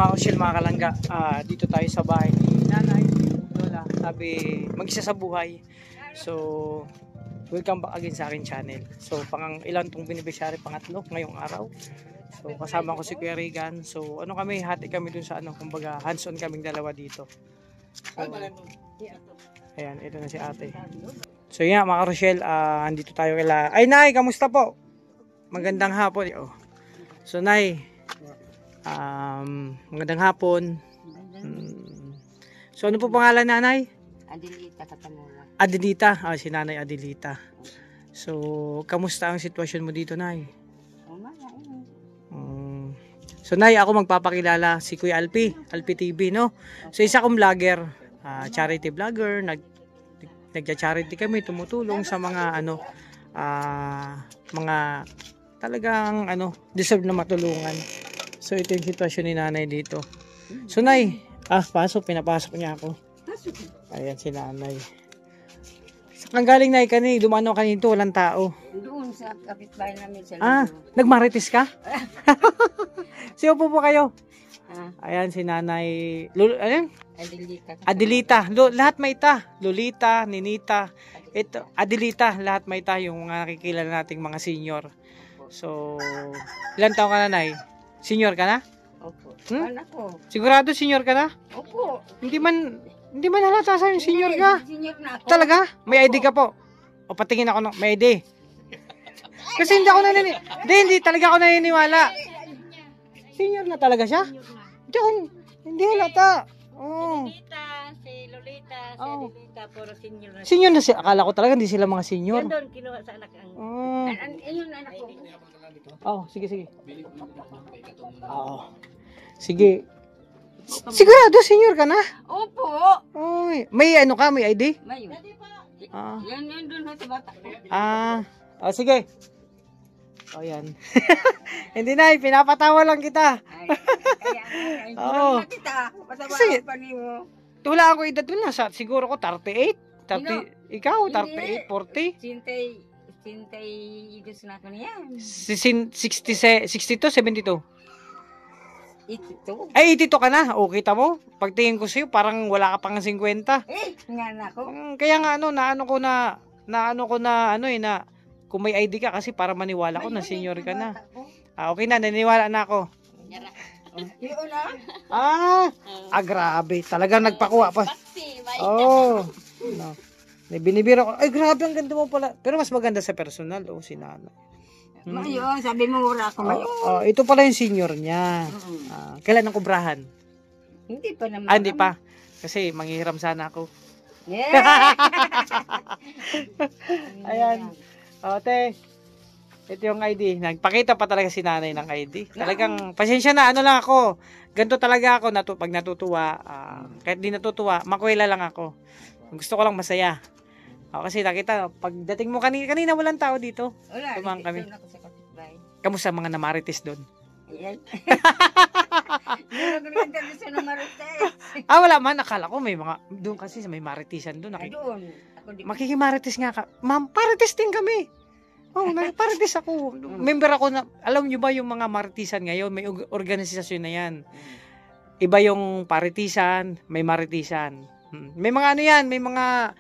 mga kusyel, mga kalangga, dito tayo sa bahay ni nanay, lola. Sabi, mag-isa sa buhay. So, welcome back again sa akin channel. So, ilan tong beneficiary, pangatlo ngayong araw. So, kasama ko si Kuya Regan. So, kami, hati kami dun sa kumbaga, hands-on kaming dalawa dito. So, ayan, ito na si ate. So, yan mga Rochelle, andito tayo kila. Ay, Nay, kamusta po? Magandang hapon. Oh. So, Nay, magandang hapon. So, ano po pangalan, Nanay? Adelita Katamula. Adelita. Si Nanay Adelita. So, kamusta ang sitwasyon mo dito, Nay? So, Nay, ako magpapakilala si Kuya Alpi TV, no? So, isa kong vlogger, charity vlogger, nagja-charity kami, tumutulong sa mga mga talagang deserve na matulungan. So, ito yung sitwasyon ni Nanay dito. So, Nay, pinapasok niya ako. Ayan si Nanay. Saan galing, Nay? Dumano kanito, walang tao. Doon sa kapitbahay namin sa nagmarites ka? Sino po kayo? Ayan si Nanay. Adelita. Lahat may ita. Lolita, Ninita. Ito, Adelita. Lahat may ita. Yung mga nakikilala nating mga senior. So, ilan taon ka na, Nay? Senior ka na? Opo. Anak ko. Sigurado senior ka na? Opo. Hindi man halata sa yung senior ka. Senior na ako. Talaga? May ID ka po? O patingin ako ng may ID. Kasi hindi ako hindi talaga ako naniniwala. Senior na talaga siya? Hindi halata. Si Lolita, si Adelita, puro senior na. Senior na siya. Akala ko talaga hindi sila mga senior. Yan doon, kinuha sa anak ang. Ayun, anak ko. Sige. Sige. Sigurado senior ka na? Opo. Oy, may may ID? Mayo. Yan doon sa bata ko. Sige. Yan. Hindi na, pinapatawa lang kita. Kasi, wala ako edad doon. Siguro ko 38. Ikaw, 38, 40? Sintay, idus na ko niyan. 62, 72? 82. Ay, 82 ka na. O, kita mo? Pagtingin ko sa'yo, parang wala ka pang 50. Nga na ako. Kaya nga, naano ko na kung may ID ka kasi para maniwala ko na senior ka na. Okay na, naniniwala na ako. Grabe. Talagang nagpakuha pa. Binibira ko. Ay, grabe, ang ganda mo pala. Pero mas maganda sa personal, si Nanay. Mayo, sabi mo wala ako mayo. Ito pala yung senior niya. Kailan ang kubrahan? Hindi pa naman. Hindi pa. Kasi manghihiram sana ako. Yeah. Ayan. Ate, ito yung ID. Nagpakita pa talaga si Nanay ng ID. Talagang, pasensya na, lang ako. Ganito talaga ako, pag natutuwa. Kahit di natutuwa, makuwela lang ako. Gusto ko lang masaya. Kasi nakita, pagdating mo kanina walang tao dito. Wala, tumang kami. Ako sa kapitbahay. Kamusta mga namarites doon? Ayan. Wala man. Akala ko may mga, doon kasi may maritisan doon. Doon. Makikimarites nga ka. Ma'am, parites din kami. Parites ako. Member ako na, alam nyo ba yung mga maritisan ngayon, may organisasyon na yan. Iba yung paritisan, may maritisan. May mga may mga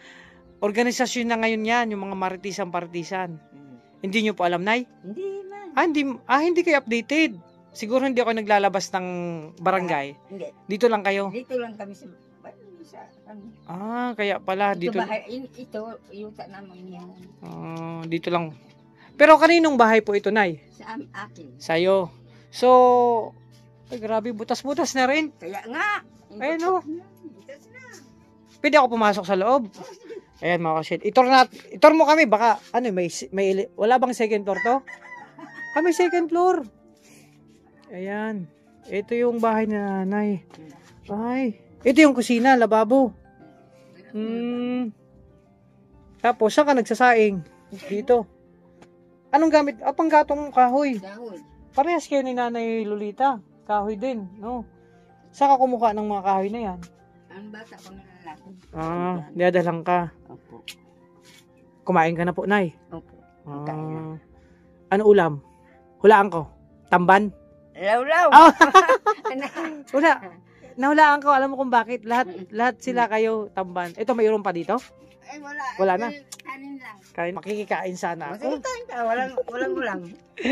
organisasyon na ngayon yan, yung mga maritisan. Hindi nyo po alam, Nay? Hindi man. Hindi kayo updated. Siguro hindi ako naglalabas ng barangay. Hindi. Dito lang kayo? Dito lang kami sa kaya pala dito. Ito, yuta naman yan. Dito lang. Pero kaninong bahay po ito, Nay? Sa akin. Sa'yo. So, grabe, butas-butas na rin. Kaya nga. Ayun, pwede ako pumasok sa loob. Ayan, mga kasyet. Itor mo kami, baka, wala bang second floor to? May second floor. Ayan. Ito yung bahay ni Nanay. Ito yung kusina, lababo. Tapos, saan ka nagsasaing? Dito. Anong gamit? Panggatong kahoy. Kahoy. Parehas kayo ni Nanay Lolita. Kahoy din, no? Saan ka kumuha ng mga kahoy na yan? Ang bata ko na lalaki. Dadalang ka. Opo. Kumain ka na po, Nay? Opo. Ano ulam? Hulaan ko. Tamban? Law-law. Ah, wala. Nahulaan ko, alam mo kung bakit. Lahat sila kayo tamban. Ito, mayroon pa dito? Ay, wala. Wala na. Kanin lang. Kain, makikikain sana ako. Masalitan ka. Walang ulam.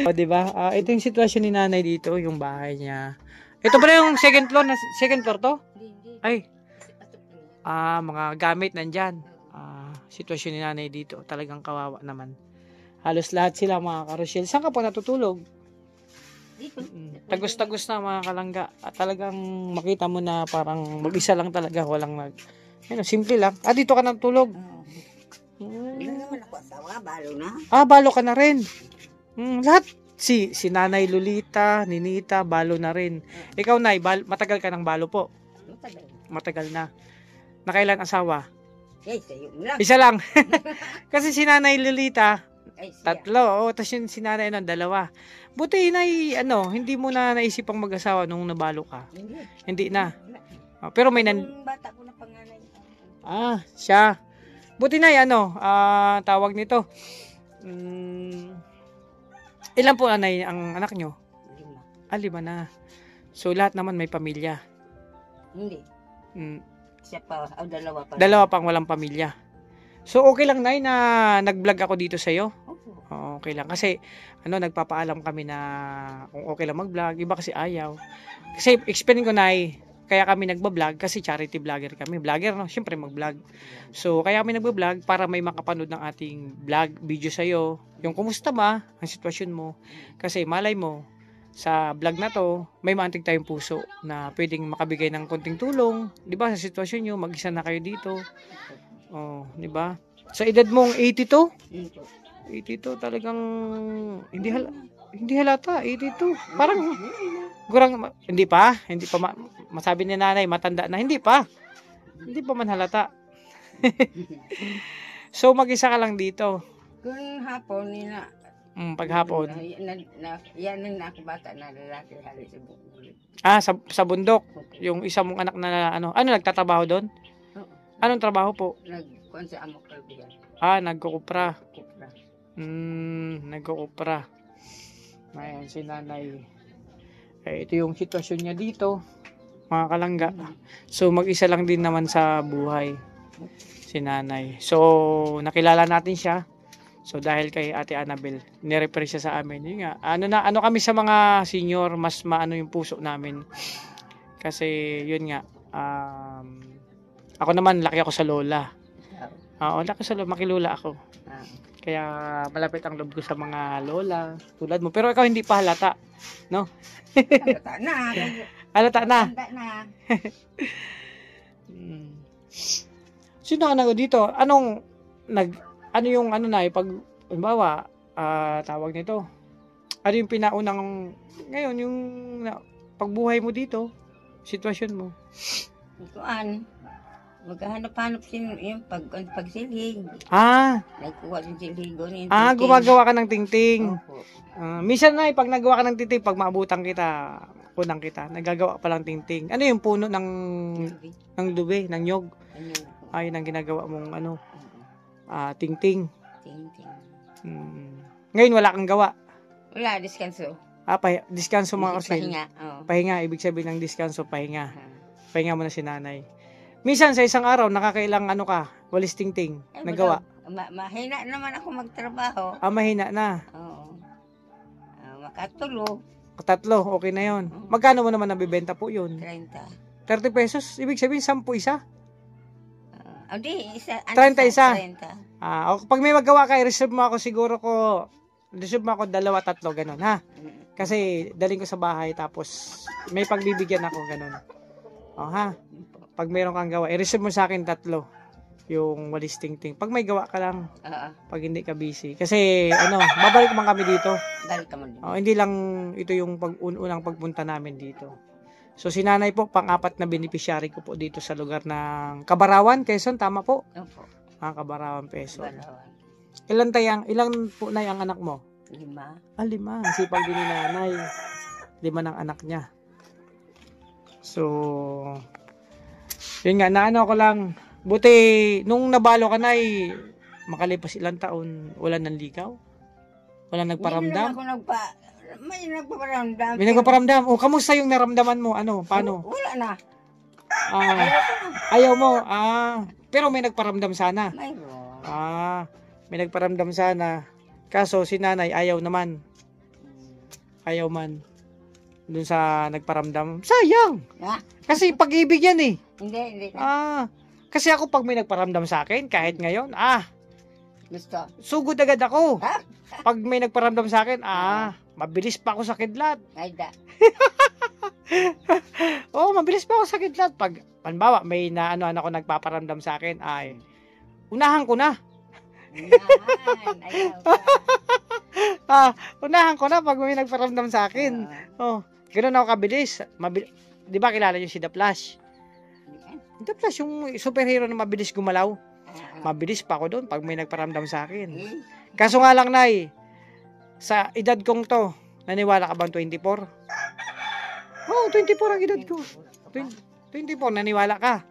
O, diba? Ito yung sitwasyon ni nanay dito, yung bahay niya. Ito ba yung second floor? Second floor to? Hindi. Ay. Mga gamit nandyan. Sitwasyon ni nanay dito. Talagang kawawa naman. Halos lahat sila mga karosyel. Saan ka po natutulog? Dito. Tagos-tagos na mga kalangga. At talagang makita mo na parang mag-isa lang talaga. Walang simple lang. Dito ka natutulog. Wala naman ako asawa. Balo na. Balo ka na rin. Lahat. Si Nanay Lolita, Ninita, balo na rin. Ikaw, Nay, matagal ka ng balo po. Matagal na. Nakailan asawa? Ay, sa'yo lang. Isa lang. Kasi si Nanay Lolita, Ay, siya. 3. Tapos yung si Nanay 2. Buti, Nay, hindi mo na naisipang mag-asawa nung nabalo ka. Hindi na. Pero may Yung bata ko na panganay. siya. Buti, Nay, tawag nito. Ilan po, Nay, ang anak nyo? 5. 5 na. So, lahat naman may pamilya. Hindi. Siya pa. Dalawa pa. Dalawa pang walang pamilya. So, okay lang, Nay, na nag-vlog ako dito sa'yo? Opo. Okay lang. Kasi, nagpapaalam kami na kung okay lang mag-vlog. Iba kasi ayaw. Kasi, explain ko, Nay, kaya kami nagbablog kasi charity vlogger kami. Vlogger, no? Siyempre, mag-vlog. So, kaya kami nagbablog para may makapanood ng ating vlog, video sa'yo. Yung kumusta ba ang sitwasyon mo. Kasi, malay mo, sa vlog na to, may maantig tayong puso na pwedeng makabigay ng konting tulong. Di ba? Sa sitwasyon nyo, mag-isa na kayo dito. Di ba? Sa edad mong 82? 82 talagang hindi halata. 82. Parang hindi pa masabi ni nanay matanda na, hindi pa man halata. So mag-isa ka lang dito. Kung hapon nila. Paghapon. Yan na ako bata na lalaki halos sa bukid. Sa bundok. Yung isa mong anak na ano nagtatrabaho doon? Anong trabaho po? Nagkuhan sa amok kalbigan. Nagkukupra. Kupra. Nagkukupra. Ayan, si nanay. Ito yung sitwasyon niya dito, mga kalangga. So, mag-isa lang din naman sa buhay, si nanay. So, nakilala natin siya. So, dahil kay Ate Annabel, nirefer siya sa amin. Yun nga, ano kami sa mga senior, mas maano yung puso namin. Kasi, yun nga, ako naman, laki ako sa lola. Laki sa lola, makilula ako. Kaya malapit ang loob ko sa mga lola, tulad mo. Pero ikaw hindi pa halata, no? Halata na. Halata na. Halata na. Sino ka na dito? Ano yung pag, halimbawa, tawag nito, ano yung pinaunang, ngayon, yung pagbuhay mo dito, sitwasyon mo? Kuan. Maghanap-hanap yung pagsilhig. Nagkuha yung silhigo niya. Gumagawa ka ng tingting. Opo. Minsan na, pag nagawa ka ng tingting, pag maabutan kita, kunang kita, nagagawa pa lang tingting. Ano yung puno ng dube, ng nyog? Ayun ang ginagawa mong tingting. Tingting. Ngayon wala kang gawa. Wala, diskanso. Diskanso mga kasi. Pahinga. Pahinga, ibig sabihin ng diskanso, pahinga. Pahinga mo na si nanay. Minsan sa isang araw, nakakailang walis tingting, nagawa. Mahina naman ako magtrabaho. Mahina na. Oo. Makatulo. 3, okay na yon. Magkano mo naman nabibenta po yun? 30. 30 pesos? Ibig sabihin, 10 isa? Di, isa. 30 isa? 30. Pag may magawa ka, reserve mo ako 2, 3, ganun, ha? Kasi, daling ko sa bahay, tapos, may pagbibigyan ako, ganun. Ha? Pag mayroon kang gawa, i-reserve mo sa akin 3. Yung walis tingting. Pag may gawa ka lang. Pag hindi ka busy. Kasi, babalik man kami dito. Balik ka man dito. Hindi lang ito yung unang pagpunta namin dito. So, si nanay po, pang-4 na beneficiary ko po dito sa lugar ng Cabarawan, Quezon. Tama po? Opo. Cabarawan, Quezon. Balawan. Ilan po na ang anak mo? 5. 5. Sipag din ni nanay. 5 ng anak niya. So, yun nga, naano ko lang, buti, nung nabalo ka na makalipas ilang taon, wala nang ligaw? Wala nagparamdam? Hindi naman ako May nagpaparamdam. May nagpaparamdam. O, kamusta yung naramdaman mo? Ano? Paano? Wala na. Ayaw mo. Pero may nagparamdam sana. Mayroon. May nagparamdam sana. Kaso si nanay ayaw naman. Ayaw man. Dun sa nagparamdam. Sayang. Ha? Kasi pag-ibig yan eh. Hindi. Kasi ako pag may nagparamdam sa akin, kahit ngayon, Gusto. sugod agad ako. Ha? Pag may nagparamdam sa akin, mabilis pa ako sa kidlat. Ay da. Mabilis pa ako sa kidlat. Pag, panbawa, may na ano ako nagpaparamdam sa akin, unahan ko na. Yan. Ayaw ka. Unahan ko na pag may nagparamdam sa akin. Ganoon ako kabilis. Di ba kilala niyo si The Flash? The Flash, yung superhero na mabilis gumalaw. Mabilis pa ako doon pag may nagparamdam sa akin. Kaso nga lang, Nay, sa edad kong to, naniwala ka bang 24? 24 ang edad ko. 24, naniwala ka?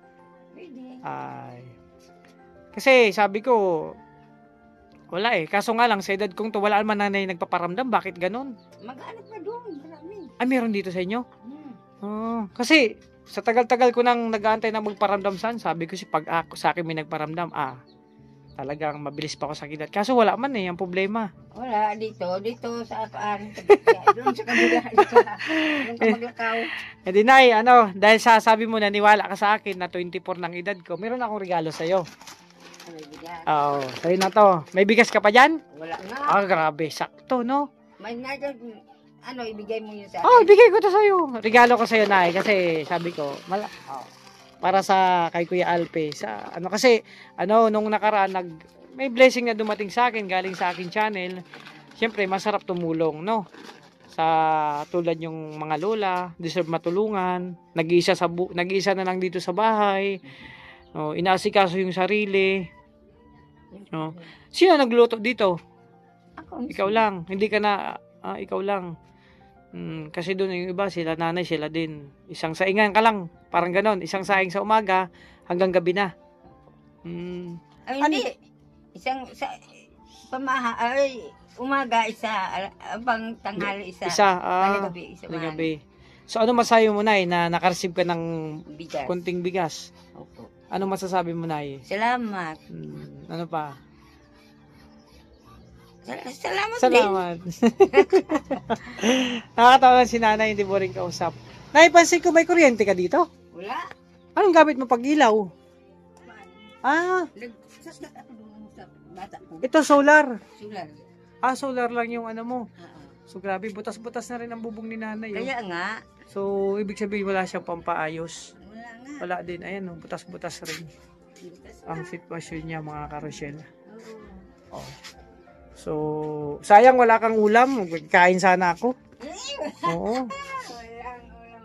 Kasi sabi ko, wala eh. Kaso nga lang, sa edad kong to, wala man nanay nagpaparamdam. Bakit ganon? Mag-anak pa doon. Marami. Meron dito sa inyo? Kasi, sa tagal-tagal ko nang nag-aantay na magparamdam sabi ko pag ako sa akin may nagparamdam, talagang mabilis pa ako sa kidlat. Kaso wala man eh, ang problema. Wala, dito sa apaan. Doon sa kabila. Doon ka maglakaw. Di Nay, dahil sabi mo naniwala ka sa akin na 24 ng edad ko, meron akong regalo sa'yo. May bigas. Sa'yo na to. May bigas ka pa dyan? Wala nga. Grabe, sakto, no? May nagal, ibigay mo yun sa akin. Ibigay ko to sa'yo. Regalo ko sa'yo, Nay, kasi sabi ko, para sa kay Kuya Alpe, kasi, nung nakaraan, may blessing na dumating sa akin, galing sa akin channel. Siyempre, masarap tumulong, no? Sa tulad yung mga lola, deserve matulungan, nag-iisa na lang dito sa bahay, inaasikaso yung sarili. Sino nagluto dito? Ako. Ikaw lang. Hindi ka na, ikaw lang. Kasi doon yung iba, sila nanay, sila din. Isang saingan ka lang. Parang ganon. Isang saing sa umaga, hanggang gabi na. Hindi. Umaga isa, pang tanghali isa. Gabi, isa. Gabi. So, ano masayo mo, Nay, na nakareceive ka ng Bigas. konting bigas? Opo. Ano masasabi mo, Nay? Salamat. Ano pa? Salamat. Nakakatawa si nanay, hindi mo rin kausap. Naipansin ko may kuryente ka dito? Wala. Anong gamit mo pag ilaw? Nagsasgat ako doon sa bata ko. Ito solar. Sular. Solar lang yung mo. So grabe, butas-butas na rin ang bubong ni nanay. Kaya nga. So, ibig sabihin wala siyang pampaayos. Wala nga. Wala din. Ayan, butas-butas rin. Ang sitwasyon niya, mga karosyel. So, sayang wala kang ulam. Kain sana ako. Oo.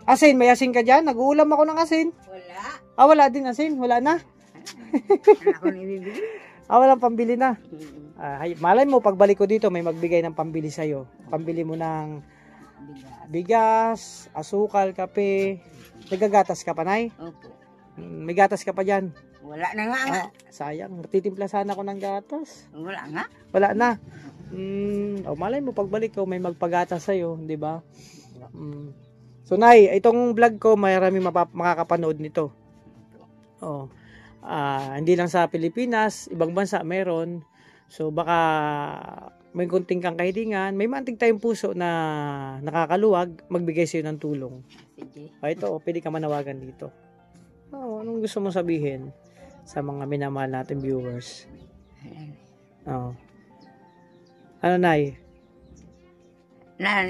Asin, may asin ka dyan? Nag-uulam ako ng asin. Wala. Wala din asin. Wala na. Ako nibibili. Walang pambili na. Malay mo, pagbalik ko dito, may magbigay ng pambili sa'yo. Pambili mo ng bigas, asukal, kape. Nagagatas ka pa, Nay? Opo. May gatas ka pa dyan? Wala na nga. Sayang, titimpla sana ako ng gatas. Wala nga. Wala na. Malay mo, pagbalik ko, may magpagatas sa'yo, di ba? So, Nay, itong vlog ko, marami makakapanood nito. Hindi lang sa Pilipinas, ibang bansa meron. So, baka may kunting kang kahilingan, may mantig tayong puso na nakakaluwag, magbigay sa'yo ng tulong. Sige. Ito, pwede ka manawagan dito. Anong gusto mo sabihin sa mga minamahal natin viewers? Ano, Nay?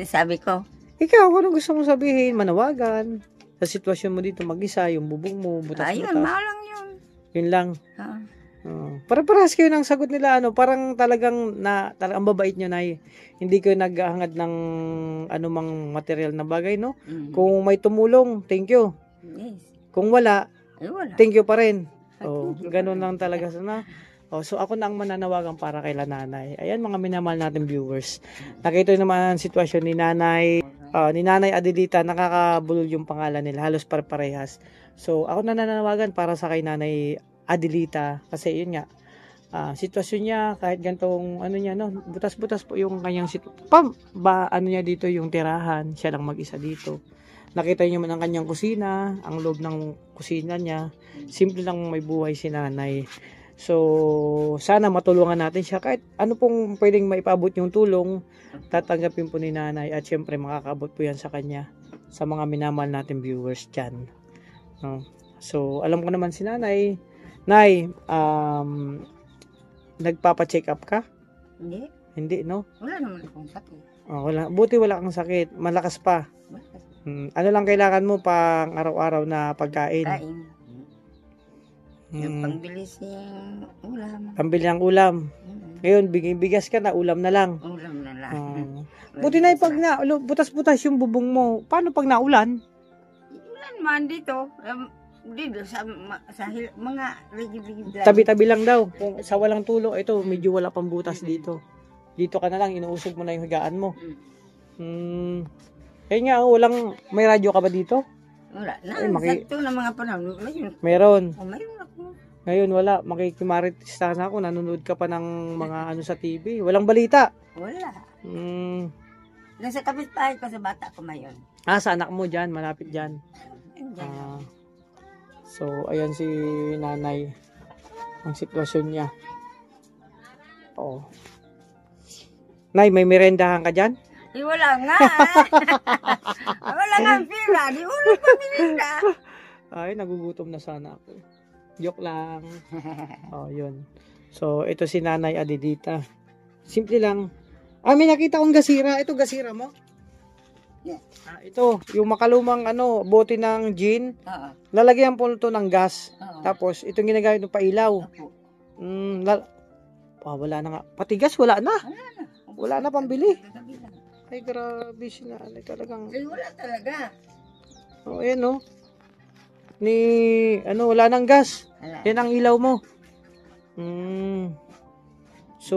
Sabi ko. Ikaw, anong gusto mo sabihin? Manawagan. Sa sitwasyon mo dito, mag-isa, yung bubong mo, butas-butas. Ayun, malang yun. Yun lang. Para-parehas kayo ng sagot nila, parang talagang ang babait nyo, Nay. Hindi kayo naghahangad ng anumang material na bagay, no? Kung may tumulong, thank you. Yes. Kung wala, wala. Thank you pa rin. Thank you Ganun pa rin. lang talaga sana. So ako na ang mananawagan para kay nanay. Ayan mga minamahal natin viewers. Nakita nyo naman ang sitwasyon ni nanay. Ni Nanay Adelita, nakakabulol yung pangalan nila. Halos parehas. So ako na nananawagan para sa kay Nanay Adelita. Kasi yun nga, sitwasyon niya, kahit gantong ano niya, no, butas-butas po yung kanyang ano niya dito, yung tirahan, siya lang mag-isa dito. Nakita niyo man ang kanyang kusina, ang loob ng kusina niya, simple lang may buhay si nanay. So, sana matulungan natin siya, kahit ano pong pwedeng maipaabot yung tulong, tatanggapin po ni nanay, at syempre makakaabot po yan sa kanya, sa mga minamahal natin viewers dyan. No? So, alam ko naman si nanay, Nay, nagpapa-check up ka? Hindi. Hindi, no? Wala naman akong sakit. Wala. Buti wala kang sakit. Malakas pa. Ano lang kailangan mo pang araw-araw na pagkain? Kain. Yung pangbilis yung ulam. Pambili ng ulam. Ngayon, bigas ka na, ulam na lang. Ulam na lang. Buti na pag butas-butas yung bubong mo. Paano pag naulan? Ulan man dito. Dito sa mga rigid-rigid lang. Tabi-tabi lang daw. Kung sa walang tulo, ito, medyo wala pang butas dito. Dito ka na lang, inuusog mo na yung higaan mo. Kaya nga, may radyo ka ba dito? Wala. Sakto na mga panahon. Meron. Mayroon ako. Ngayon, wala. Makikimarites na ako. Nanonood ka pa ng mga ano sa TV. Walang balita. Wala. Nasa kapitbahay ko sa bata ko mayon. Sa anak mo dyan. Malapit dyan. So, ayan si nanay. Ang sitwasyon niya. Oo. Nay, may merendahan ka dyan? Wala nga. Wala nga ang pira. Di ulo pa minenda. Ay, nagugutom na sana ako. Joke lang. Yun. So, ito si Nanay Adidita. Simple lang. May nakita kong gasira. Ito gasira mo? Yeah. Ito, yung makalumang bote ng gin. Lalagyan po ito ng gas. Tapos, itong ginagamit ng pailaw. Wala na nga. Pati gas, wala na. Wala na pambili. Ay, grabe sila. Talagang. Ay, wala talaga. Ayan, no. Wala nang gas. Yan ang ilaw mo. So,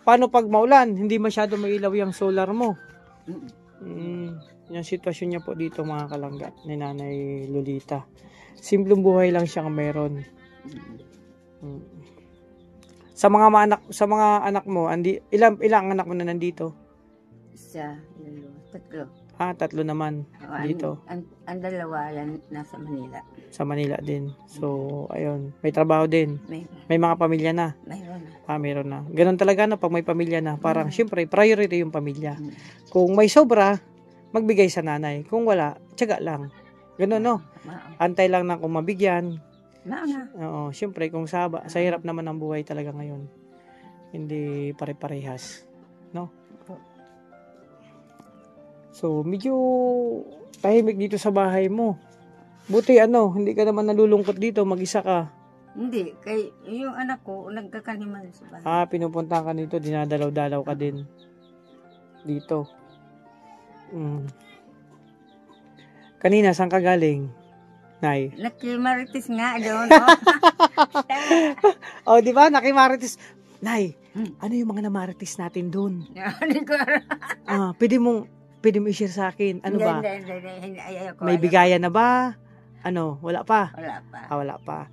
paano pag maulan? Hindi masyado mailaw yung solar mo. Yung sitwasyon niya po dito, mga kalangga, ni Nanay Lolita. Simpleng buhay lang siyang meron. Sa mga anak mo, ilang anak mo na nandito? Isa, tatlo. Tatlo naman dito. Ang dalawa yan nasa Manila. Sa Manila din. So, ayun. May trabaho din. May mga pamilya na. Mayroon na. Meron na. Ganun talaga na pag may pamilya na. Parang, syempre, priority yung pamilya. Kung may sobra, magbigay sa nanay. Kung wala, tiyaga lang. Ganun, no? Antay lang na kung mabigyan. Oo, syempre, kung sa hirap naman ang buhay talaga ngayon. Hindi pare-parehas. No? So, medyo tahimik dito sa bahay mo. Buti hindi ka naman nalulungkot dito, mag-isa ka. Hindi, kay yung anak ko, nagkakaniman sa bahay. Pinupunta ka dito, dinadalaw-dalaw ka din. Dito. Kanina, saan ka galing? Nay. Nakimarites nga doon. Di ba? Nakimarites. Nay, ano yung mga namarites natin doon? Pwede mo i-share sa akin. Ano ba? May bigayan na ba? Wala pa? Wala pa. Wala pa.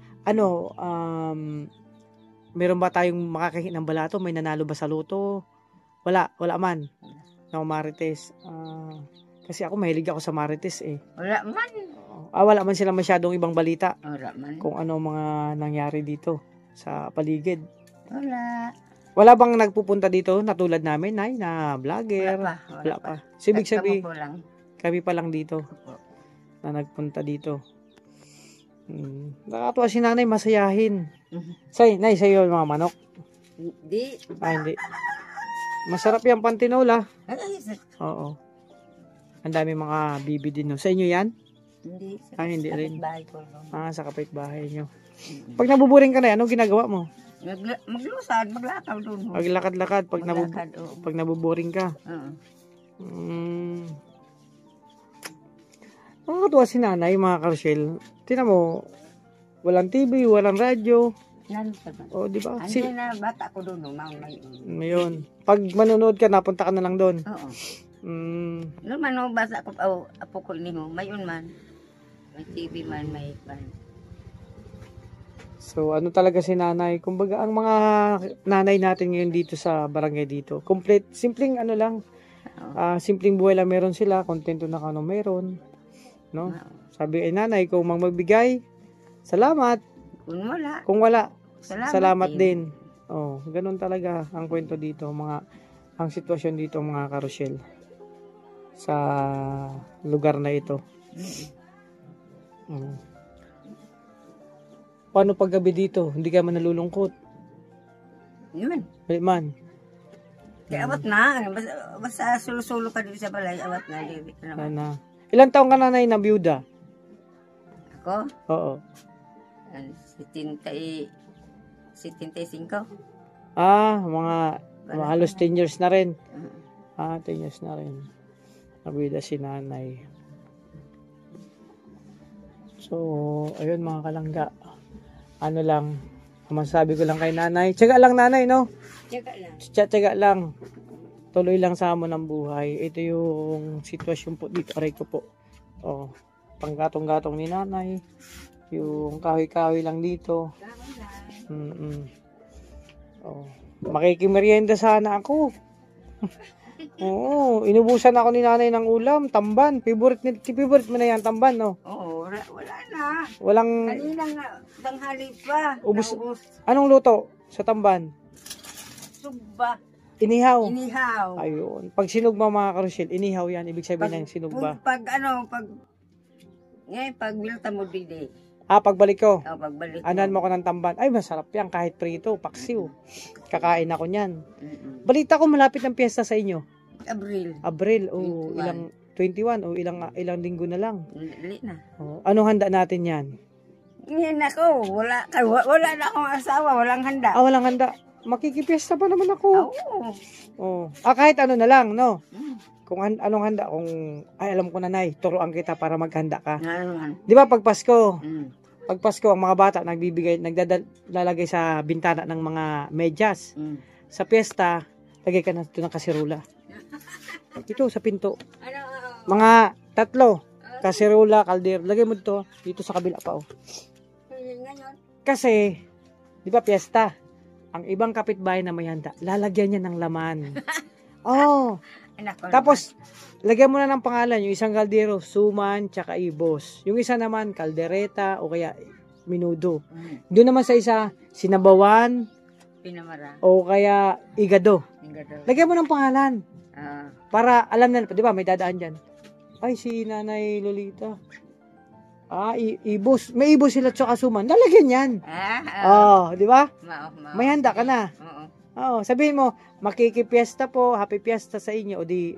Meron ba tayong makakahit ng balato? May nanalo ba sa loto? Wala man. Marites. Kasi ako mahilig ako sa marites eh. Wala man. Wala man sila masyadong ibang balita. Wala man. Kung ano mga nangyari dito sa paligid. Wala bang nagpupunta dito na tulad namin, Nay, na vlogger? Wala pa. Ibig sabihin, kami pa lang dito na nagpunta dito. Nakakatuwa si nanay, masayahin. Nay, sa'yo yung mga manok? Hindi. Hindi. Masarap yung pantinola. Oo. Ang dami mga bibi din. No? Sa inyo yan? Hindi. Hindi rin. Ko. Sa kapitbahay nyo. Pag nabuburing ka na, anong ginagawa mo? Maglusad, maglakaw doon. Maglakad-lakad pag nabuboring ka. Nakakatuwa si nanay, mga Karshel. Tingnan mo, walang TV, walang radyo. Di ba? Na bata ko doon, Ngayon. Pag manonood ka, napunta ka na lang doon. Oo. Naman, basa ko, apo ko ni mo, mayon man. May TV man, may pan. So, ano talaga si nanay? Kumbaga, ang mga nanay natin ngayon dito sa barangay dito, complete, simpleng ano lang, simpleng buhay lang meron sila, kontento na kung ano meron. No? Sabi ay nanay, kung magbigay, salamat. Kung wala, Kung wala, salamat, salamat din. Oh, ganun talaga ang kwento dito, ang sitwasyon dito mga karosyel sa lugar na ito. Paano paggabi dito? Hindi ka man nalulungkot? Yun. Hindi man. Kaya awat na. Basta sulo-sulo ka dito sa balay, awat na. Dito naman. Na. Ilang taong ka nanay na byuda? Ako? Oo. 75. Mga halos 10 years na rin. 10 years na rin. Nabida si nanay. So, ayun mga kalangga. Ano lang, masasabi ko lang kay nanay. Tiyaga lang nanay, no? Tiyaga lang. Tuloy lang sa amon ng buhay. Ito yung sitwasyon po dito. Aray ko po. Oh, panggatong-gatong ni nanay. Yung kahoy-kahoy lang dito. Oh, makikimerienda sana ako. Oo, inubusan ako ni nanay ng ulam, tamban. Favorite mo na yan, tamban, no? Oo, wala na. Walang... Kanina nga, tanghali pa. Ubus. Naubos. Anong luto sa tamban? Sugba. Inihaw. Inihaw. Ayun. Pag sinugba mga karusyel, inihaw yan. Ibig sabihin ng sinugba. Ngayon, pag bilta mo didi. Pagbalik ko. Pagbalik mo. Anan mo ko ng tamban. Ay, masarap yan. Kahit prito, paksiw. Kakain ako niyan. Balita ko malapit ng piyesta sa inyo. Abril. O, 21. ilang 21 o ilang linggo na lang. Dili na. Anong handa natin yan? Ngayon ako, wala na akong asawa, walang handa. Walang handa. Makikipiesta pa naman ako. Oo. Kahit ano na lang, no? Kung anong handa, alam ko na nay, turuan kita para maghanda ka. Di ba pag Pasko? Pag Pasko, ang mga bata naglalagay sa bintana ng mga medyas. Sa piyesta, lagay ka na ito ng kasirula. Ito sa pinto. Mga 3, kasirula, kaldero. Lagay mo dito sa kabila pa. Kasi, di ba piyesta? Ang ibang kapitbahay na may handa, lalagyan niya ng laman. Tapos, lagyan mo na ng pangalan, yung isang kaldero, suman, tsaka ibos. Yung isa naman, kaldereta, o kaya minudo. Doon naman sa isa, sinabawan, Pinamara. o kaya igado. Lagyan mo ng pangalan. Para alam na, di ba, may dadaan dyan. Ay, si Nanay Lolita. Ibos. May ibos sila tsaka suman. Lalagyan yan. Di ba? May handa ka na. Sabihin mo, makikipiesta po, happy fiesta sa inyo. O di,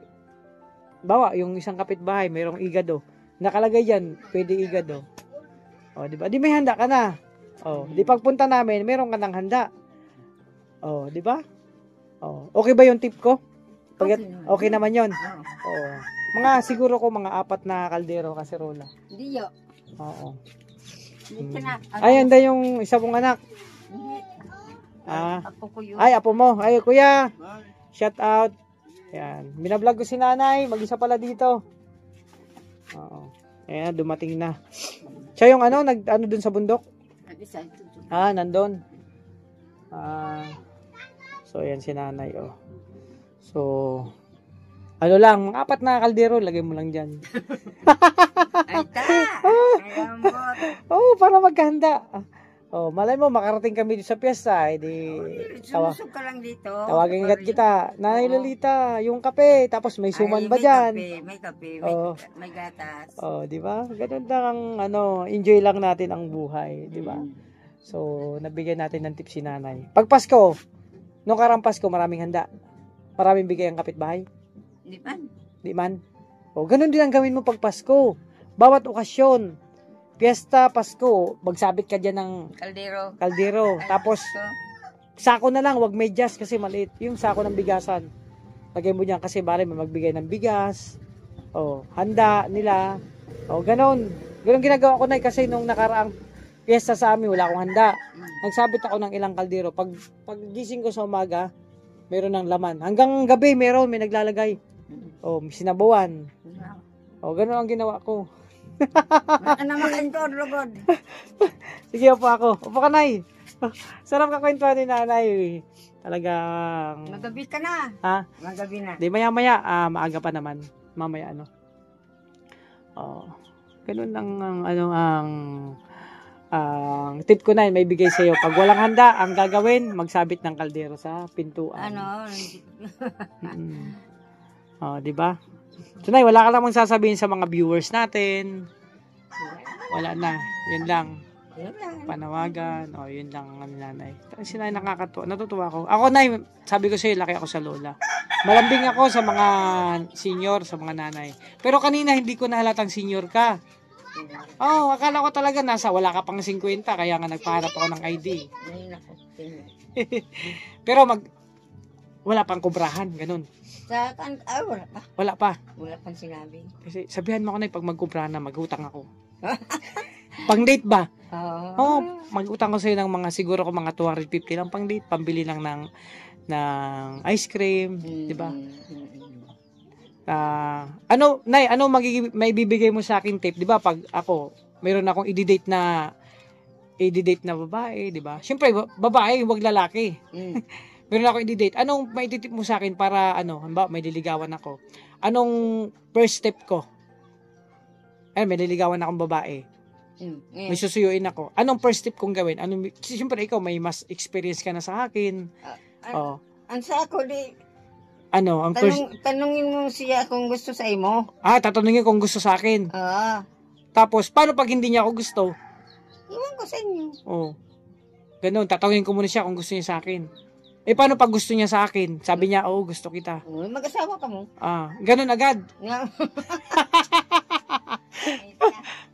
bawa, yung isang kapitbahay, mayroong igado. Nakalagay dyan, pwede igado. Di ba? Di may handa ka na. Di pagpunta namin, mayroong ka ng handa. Di ba? Okay ba yung tip ko? Okay naman yun. Mga siguro ko mga 4 na kaldero kaserola. Hindi yo. Ayan da yung isa mong anak. Apo ko yun. Ay, apo mo. Ay, kuya. Shout out. Ayan. Binablog ko si nanay. Mag-isa pala dito. Ayan, dumating na. Siya yung ano dun sa bundok? Nandun. So, ayan si nanay, So, ano lang, mga 4 na kaldero, lagay mo lang dyan. Para maghanda. Malay mo, makarating kami dito sa piyesta. Sumusog ka lang dito. Tawagin kita. Nanay Lolita, yung kape. Tapos may suman ba dyan? May kape, may gatas. Di ba? Ganun lang enjoy lang natin ang buhay. Di ba? So, nabigyan natin ng tip si nanay. Pag Pasko, nung karang Pasko, maraming handa. Maraming bigay ang kapitbahay. Di man. Ganun din ang gawin mo pag Pasko. Bawat okasyon. Piyesta, Pasko, magsabit ka dyan ng kaldero. Tapos, sako na lang, wag medyas kasi maliit. Yung sako ng bigasan. Lagay mo dyan kasi bari may magbigay ng bigas. Handa nila. Ganun. Ganun ginagawa ko na kasi nung nakaraang piyesta sa amin, wala akong handa. Nagsabit ako ng ilang kaldero. Pag gising ko sa umaga, meron ng laman. Hanggang gabi, may naglalagay. May sinabawan. Ganun ang ginawa ko. Baka na makaintor, lugod. Sige, upo ako. Upo ka, Nay. Sarap ka kwentuhan ni Nanay. Talagang... Magabi ka na. Ha? Magabi na. Di maya-maya, maaga pa naman. Mamaya ano. Ganun lang ang tip ko na may bigay sa iyo. Pag walang handa, ang gagawin, magsabit ng kaldero sa pintuan. Di ba? So, Nay, wala ka namang sasabihin sa mga viewers natin. Wala na. Yun lang. Panawagan. Yun lang ang Nanay. Si Nay nakakatuwa. Natutuwa ako. Ako, Nay, sabi ko sa iyo, laki ako sa lola. Malambing ako sa mga senior, sa mga nanay. Pero kanina, hindi ko nahalatang senior ka. Akala ko talaga wala ka pang 50, kaya nga nagpahanap ako ng ID. Pero wala pang kubrahan, ganun. Wala pa. Wala pa. Wala pang sinabi. Kasi sabihan mo ako na pag magkubrahan na, magutang ako. Pang date ba? Magutang ko sa'yo ng siguro ko mga 250 lang pang date, pambili lang ng ice cream, di ba? Nay, may bibigay mo sa akin tip, 'di ba? Pag ako, mayroon akong i-date na babae, 'di ba? Syempre, babae, wag lalaki. Meron akong i-date. Anong maititip mo sa akin para may liligawan ako? Anong first step ko? May liligawan akong babae. May susuyuin ako. Anong first step kong gawin? Syempre ikaw may mas experience ka na sa akin. Ang sa ako ang first... Tanungin mo siya kung gusto sa imo. Tatanungin kung gusto sa akin. Tapos, paano pag hindi niya ako gusto? Iwan ko sa inyo. Ganun, tatanungin ko muna siya kung gusto niya sa akin. Paano pag gusto niya sa akin? Sabi niya, gusto kita. Mag-asawa ka mo. Ganun agad.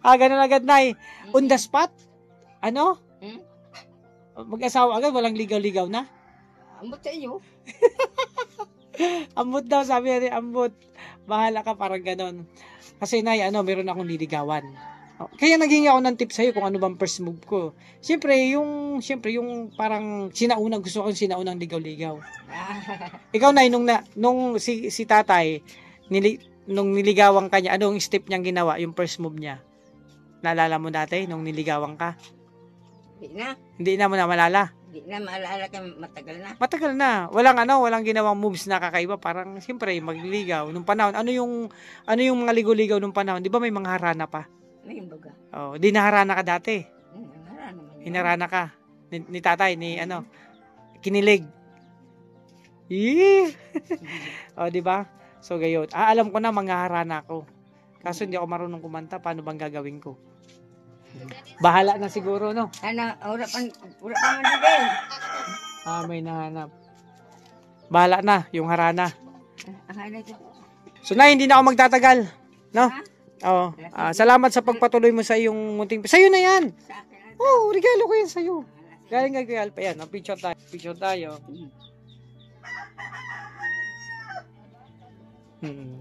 Ganun agad, Nay. On the spot? Mag-asawa agad, walang ligaw-ligaw na? Ambot sa iyo. Ambot daw, sabi niya, ambot. Bahala ka, parang ganon. Kasi, Nay, meron akong liligawan. Kaya naging ako ng tip sa'yo kung ano bang first move ko. Siyempre, yung parang gusto ko sinaunang ligaw-ligaw. Ikaw, Nay, nung si tatay, nung niligawan ka niya, anong step niyang ginawa, yung first move niya? Naalala mo dati, nung niligawan ka? Hindi na mo na malala? Hindi na maalala ka, matagal na. Matagal na. Walang ginawang moves na kakaiba. Parang, siyempre, magliligaw. Nung panahon, ano yung mga ligaw-ligaw nung panahon? Di ba may mga harana pa? May baga. Di naharana ka dati. Harana man. Hinarana ka. Ni tatay, kinilig. Di ba? So, gayon. Alam ko na, mga harana ko. Kaso, hindi ako marunong kumanta. Paano bang gagawin ko? Bahala na siguro, no? Wala pa man din. May nahanap. Bahala na, yung harana. Harana. So, Nay, hindi na ako magtatagal. No? Salamat sa pagpatuloy mo sa iyong munting... Sa'yo na yan! Regalo ko yan sa'yo. Galing kay Alpa yan. Picture tayo. Picture tayo.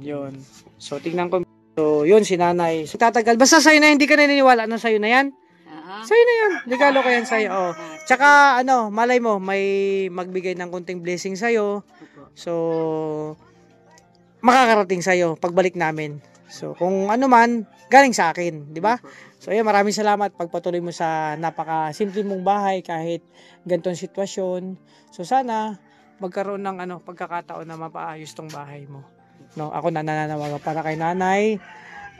Yun. So, tingnan ko. So, yun, si Nanay. So, tatagal. Basta sa'yo na, hindi ka naniniwala na sa'yo na yan? Sa'yo na yun. Regalo ko yan sa'yo. Tsaka, malay mo, may magbigay ng konting blessing sa'yo. So, makakarating sa'yo pagbalik namin. So, kung ano man, galing sa akin. Di ba? So, yun, maraming salamat pagpatuloy mo sa napaka-simple mong bahay kahit ganitong sitwasyon. So, sana magkaroon ng pagkakataon na mapaayos tong bahay mo. No, ako nananawagan para kay Nanay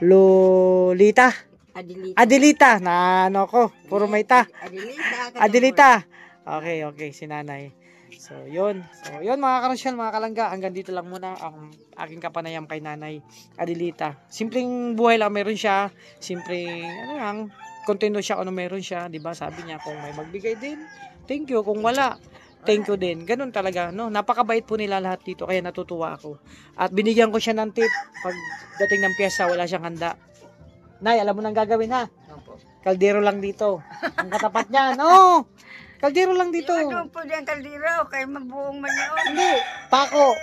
Lolita. Adelita na puro may ta. Adelita. Okay, si Nanay. So, yun mga karasyal, mga kalangga, hanggang dito lang muna ang aking kapanayam kay Nanay Adelita. Simpleng buhay lang meron siya. Simpleng kontento siya kung meron siya, 'di ba? Sabi niya kung may magbigay din, thank you, kung wala, thank you din. Ganun talaga, no? Napakabait po nila lahat dito, kaya natutuwa ako. At binigyan ko siya ng tip, pagdating ng piyesta, wala siyang handa. Nay, alam mo nang gagawin, ha? Kaldero lang dito. Ang katapat niya, no? Kaldero lang dito. Ano po dyan kaldero? Kaya mabuong man yun. Hindi, pako.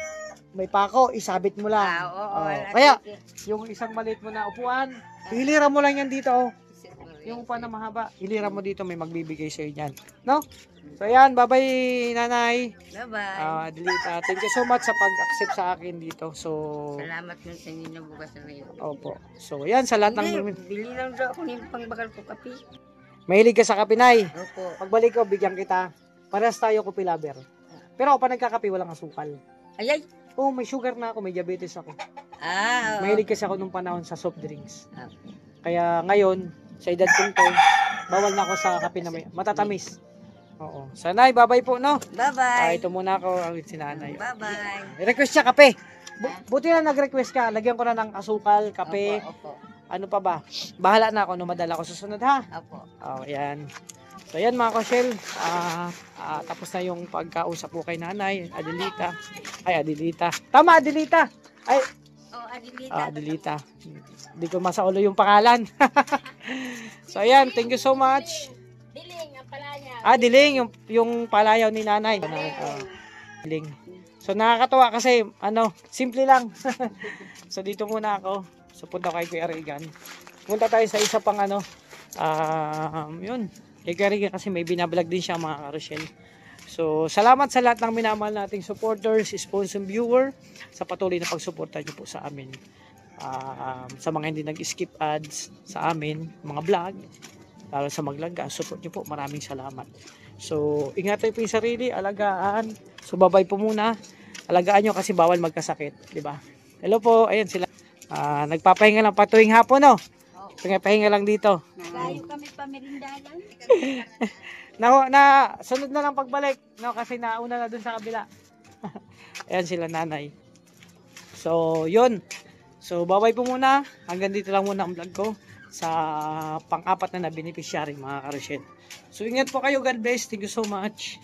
May pako, isabit mo lang. Kaya, yung isang maliit mo na upuan, hilira mo lang yan dito. yung upuan na mahaba, ilira mo dito, may magbibigay sa'yo dyan. No? So ayan, bye-bye nanay. Bye-bye. Adelita, thank you so much sa pag-accept sa akin dito. So, Salamat yun sa inyo na bukas na ngayon. opo. So ayan, sa lahat Hindi, ng... bili lang daw ako ng pangbakal ko kape. Mahilig ka sa kape, Nay. Opo. Pagbalik ko, bigyan kita. Parehas tayo kopi lover. Pero ako pa nagkakape, walang asukal. Ayay. Oh, may sugar na ako, may diabetes ako. Oo. Mahilig kasi ako nung panahon sa soft drinks. Ah. Kaya ngayon, sa edad kong to, bawal na ako sa kape na may matatamis. Oo. Sanay, bye-bye po, no? Bye-bye. Ito muna ako, ang sinanay. Bye-bye. Request siya kape. Buti na nag-request ka. Lagyan ko na ng asukal, kape. Opo. Ano pa ba? Bahala na ako, madala ko susunod, ha? Opo. Oh, yan. So, yan mga kosyel. Tapos na yung pagkausap ko kay nanay, Adelita. Ay, Adelita. Tama, Adelita. Ay, Oh, Adelita. Adelita. Hindi ko masaulo yung pangalan. So, ayan. Thank you so much. Diling, ang palaya. Diling. Yung palayaw ni nanay. Diling. So, nakakatuwa kasi, simple lang. So, dito muna ako. So, punta kay Kuya Regan. Punta tayo sa isa pang yun. Kay Kuya Regan kasi may binablog din siya mga karosyel. So, salamat sa lahat ng minamahal nating supporters, sponsor, viewer, sa patuloy na pagsuporta niyo po sa amin. Sa mga hindi nag-skip ads sa amin, mga vlog, lalo sa maglaga, support niyo po. Maraming salamat. So, ingatan po yung sarili, alagaan. So, bye-bye po muna. Alagaan nyo kasi bawal magkasakit, di ba? Hello po, ayan sila. Nagpapahinga lang patuwing hapon, no? Pahinga lang dito. Layo kami pamerindahan. Sunod na lang pagbalik, no? Kasi nauna na dun sa kabila. Ayan sila nanay. So, yun. So, bye-bye po muna. Hanggang dito lang muna ang vlog ko sa pang-apat na beneficiary, mga karosyel. So, ingat po kayo. God bless. Thank you so much.